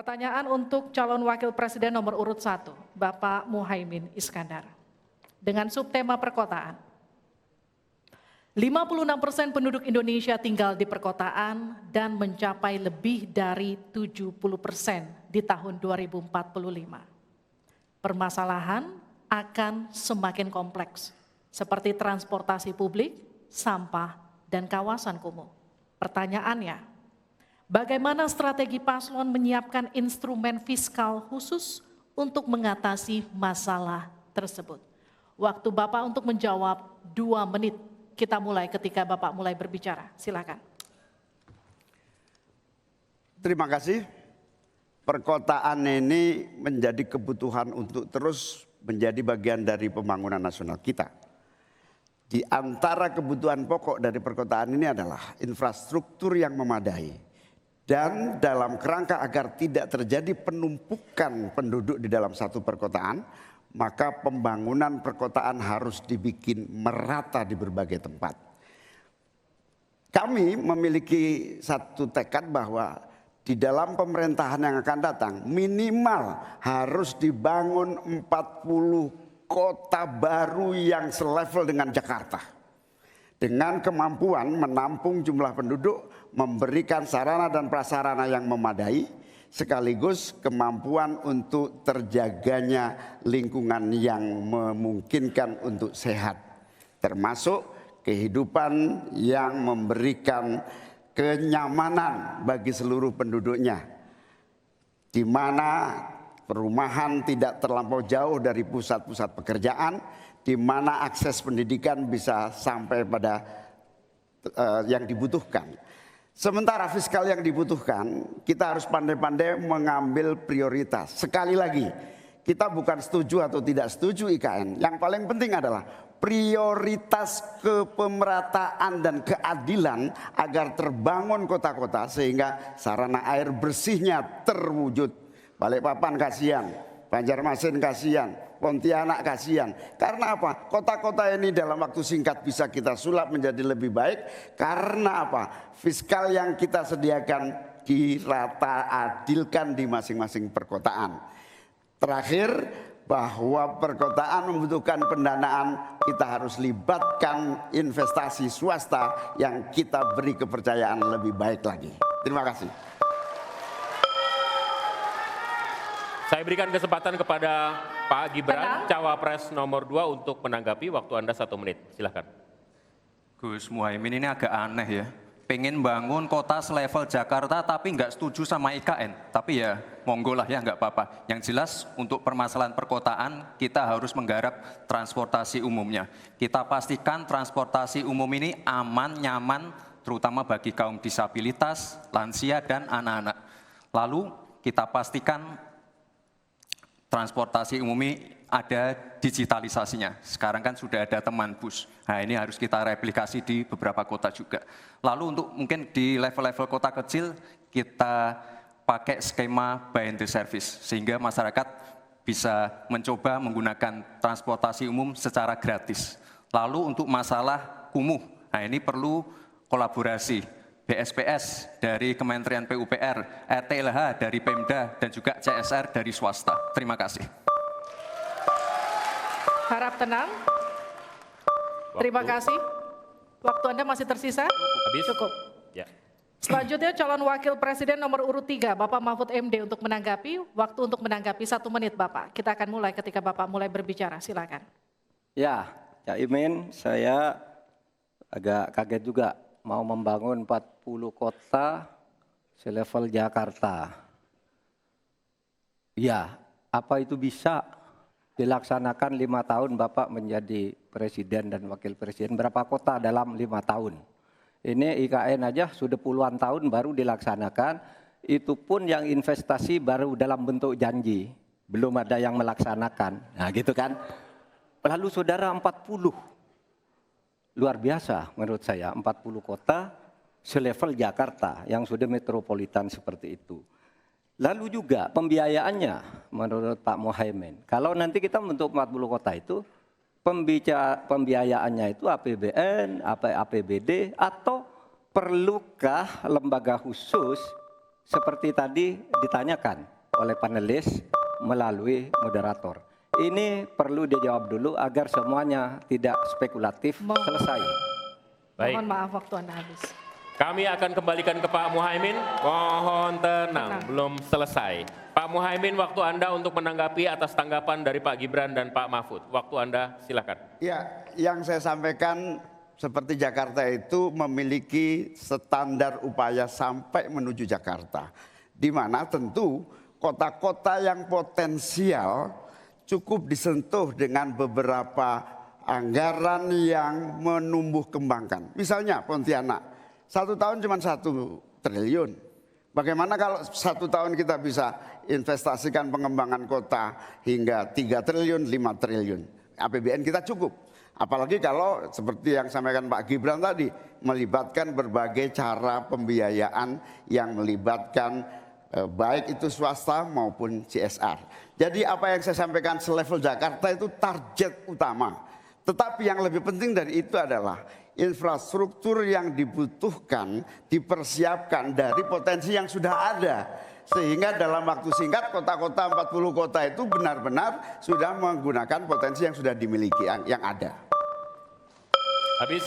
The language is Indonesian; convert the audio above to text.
Pertanyaan untuk calon wakil presiden nomor urut 1, Bapak Muhaimin Iskandar. Dengan subtema perkotaan. 56% penduduk Indonesia tinggal di perkotaan dan mencapai lebih dari 70% di tahun 2045. Permasalahan akan semakin kompleks, seperti transportasi publik, sampah, dan kawasan kumuh. Pertanyaannya, bagaimana strategi paslon menyiapkan instrumen fiskal khusus untuk mengatasi masalah tersebut? Waktu Bapak untuk menjawab 2 menit. Kita mulai ketika Bapak mulai berbicara. Silakan. Terima kasih. Perkotaan ini menjadi kebutuhan untuk terus menjadi bagian dari pembangunan nasional kita. Di antara kebutuhan pokok dari perkotaan ini adalah infrastruktur yang memadai. Dan dalam kerangka agar tidak terjadi penumpukan penduduk di dalam satu perkotaan, maka pembangunan perkotaan harus dibikin merata di berbagai tempat. Kami memiliki satu tekad bahwa di dalam pemerintahan yang akan datang minimal harus dibangun 40 kota baru yang selevel dengan Jakarta. Dengan kemampuan menampung jumlah penduduk, memberikan sarana dan prasarana yang memadai, sekaligus kemampuan untuk terjaganya lingkungan yang memungkinkan untuk sehat. Termasuk kehidupan yang memberikan kenyamanan bagi seluruh penduduknya. Di mana perumahan tidak terlampau jauh dari pusat-pusat pekerjaan, di mana akses pendidikan bisa sampai pada yang dibutuhkan. Sementara fiskal yang dibutuhkan, kita harus pandai-pandai mengambil prioritas. Sekali lagi, kita bukan setuju atau tidak setuju IKN. Yang paling penting adalah prioritas kepemerataan dan keadilan agar terbangun kota-kota sehingga sarana air bersihnya terwujud. Balikpapan kasihan, Banjarmasin kasihan, Pontianak kasihan. Karena apa? Kota-kota ini dalam waktu singkat bisa kita sulap menjadi lebih baik. Karena apa? Fiskal yang kita sediakan dirata adilkan di masing-masing perkotaan. Terakhir, bahwa perkotaan membutuhkan pendanaan, kita harus libatkan investasi swasta yang kita beri kepercayaan lebih baik lagi. Terima kasih. Saya berikan kesempatan kepada Pak Gibran, Cawapres nomor 2 untuk menanggapi. Waktu Anda 1 menit, silakan. Gus Muhaimin ini agak aneh ya. Pengen bangun kota selevel Jakarta tapi nggak setuju sama IKN. Tapi ya monggo lah ya, nggak apa-apa. Yang jelas untuk permasalahan perkotaan kita harus menggarap transportasi umumnya. Kita pastikan transportasi umum ini aman, nyaman, terutama bagi kaum disabilitas, lansia, dan anak-anak. Lalu kita pastikan transportasi umum ini ada digitalisasinya. Sekarang kan sudah ada teman bus. Nah ini harus kita replikasi di beberapa kota juga. Lalu untuk mungkin di level-level kota kecil kita pakai skema buy and service. Sehingga masyarakat bisa mencoba menggunakan transportasi umum secara gratis. Lalu untuk masalah kumuh, nah ini perlu kolaborasi. BSPS dari Kementerian PUPR, RTLH dari Pemda, dan juga CSR dari swasta. Terima kasih. Harap tenang. Terima kasih. Waktu Anda masih tersisa? Habis? Cukup. Ya. Selanjutnya calon wakil presiden nomor urut 3, Bapak Mahfud MD untuk menanggapi. Waktu untuk menanggapi 1 menit Bapak. Kita akan mulai ketika Bapak mulai berbicara. Silakan. Ya, Cak Imin, saya agak kaget juga mau membangun 40 kota selevel Jakarta. Ya, apa itu bisa dilaksanakan 5 tahun Bapak menjadi presiden dan wakil presiden? Berapa kota dalam 5 tahun? Ini IKN aja sudah puluhan tahun baru dilaksanakan. Itu pun yang investasi baru dalam bentuk janji. Belum ada yang melaksanakan. Nah gitu kan. Lalu saudara 40. Luar biasa menurut saya, 40 kota selevel Jakarta yang sudah metropolitan seperti itu. Lalu juga pembiayaannya menurut Pak Muhaimin. Kalau nanti kita membentuk 40 kota itu, pembiayaannya itu APBN, APBD, atau perlukah lembaga khusus seperti tadi ditanyakan. oleh panelis melalui moderator. Ini perlu dijawab dulu agar semuanya tidak spekulatif. Selesai. Baik. Mohon maaf waktu Anda habis. Kami akan kembalikan ke Pak Muhaimin. Mohon tenang, belum selesai. Pak Muhaimin, waktu Anda untuk menanggapi atas tanggapan dari Pak Gibran dan Pak Mahfud. Waktu Anda silakan. Ya, yang saya sampaikan seperti Jakarta itu memiliki standar upaya sampai menuju Jakarta. Di mana tentu kota-kota yang potensial cukup disentuh dengan beberapa anggaran yang menumbuh kembangkan. Misalnya Pontianak, 1 tahun cuma 1 triliun. Bagaimana kalau 1 tahun kita bisa investasikan pengembangan kota hingga 3 triliun, 5 triliun. APBN kita cukup. Apalagi kalau seperti yang sampaikan Pak Gibran tadi, melibatkan berbagai cara pembiayaan yang melibatkan baik itu swasta maupun CSR. Jadi apa yang saya sampaikan selevel Jakarta itu target utama. Tetapi yang lebih penting dari itu adalah infrastruktur yang dibutuhkan dipersiapkan dari potensi yang sudah ada. Sehingga dalam waktu singkat kota-kota 40 kota itu benar-benar sudah menggunakan potensi yang sudah dimiliki yang ada. Habis.